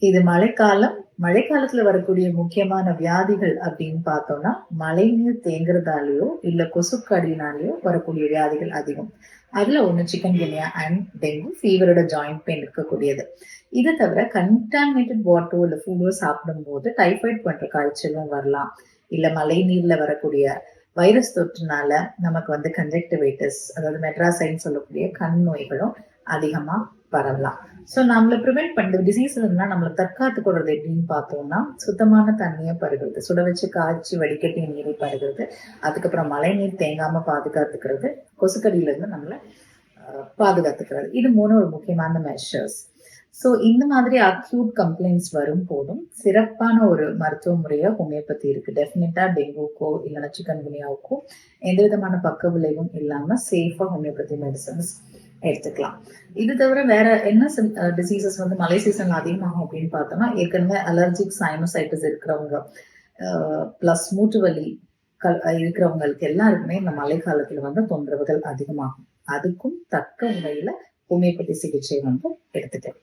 இது மழைக்காலம். மழைக்காலத்துல வரக்கூடிய முக்கியமான வியாதிகள் அப்படின்னு பார்த்தோம்னா, மழைநீர் தேங்குறதாலயோ, இல்ல கொசுக்கடினாலயோ வரக்கூடிய வியாதிகள் அதிகம். அதுல ஒண்ணு சிக்கன் குனியா அண்ட் டெங்கு, ஃபீவரோட ஜாயிண்ட் பெயின் இருக்கக்கூடியது. இத தவிர கன்டாமினேட்டட் வாட்டரோ இல்ல ஃபுட்டோ சாப்பிடும்போது டைஃபாய்ட் போன்ற காய்ச்சலும் வரலாம். இல்ல மழைநீர்ல வரக்கூடிய வைரஸ் தொற்றுனால நமக்கு கன்ஜெக்டிவைட்டிஸ், அதாவது மெட்ராசைன்னு சொல்லக்கூடிய கண் நோய்களும் அதிகமா பரவலாம். ஸோ நம்மள ப்ரிவென்ட் பண்றது டிசீஸ்ல இருந்தா நம்மள தற்காத்துக் கொள்றது எப்படின்னு பார்த்தோம்னா, சுத்தமான தண்ணிய பருகுறது, சுட வச்சு காய்ச்சி வடிகட்டிய நீரை பருகுறது, அதுக்கப்புறம் மழைநீர் தேங்காம பாதுகாத்துக்கிறது, கொசுக்கடியில இருந்து நம்மள பாதுகாத்துக்கிறது. இது 3 ஒரு முக்கியமான மெஷர்ஸ். ஸோ இந்த மாதிரி அக்யூட் கம்ப்ளைண்ட்ஸ் வரும் போதும் சிறப்பான ஒரு மருத்துவ முறையா ஹோமியோபதி இருக்கு. டெஃபினட்டா டெங்குக்கோ இல்லைன்னா சிக்கன் குனியாவுக்கோ எந்த விதமான பக்க விளைவும் இல்லாம சேஃபா ஹோமியோபதி மெடிசன்ஸ் எடுத்துக்கலாம். இது தவிர வேற என்ன டிசீசஸ் மழை சீசன்ல அதிகமாகும் அப்படின்னு பார்த்தோம்னா, ஏற்கனவே அலர்ஜிக் சைனோசைட்டிஸ் இருக்கிறவங்க, பிளஸ் மூட்டு வலி இருக்கிறவங்களுக்கு எல்லாருக்குமே இந்த மழை காலத்துல தொந்தரவுகள் அதிகமாகும். அதுக்கும் தக்க முறையில ஹோமியோபதி சிகிச்சை எடுத்துக்கலாம்.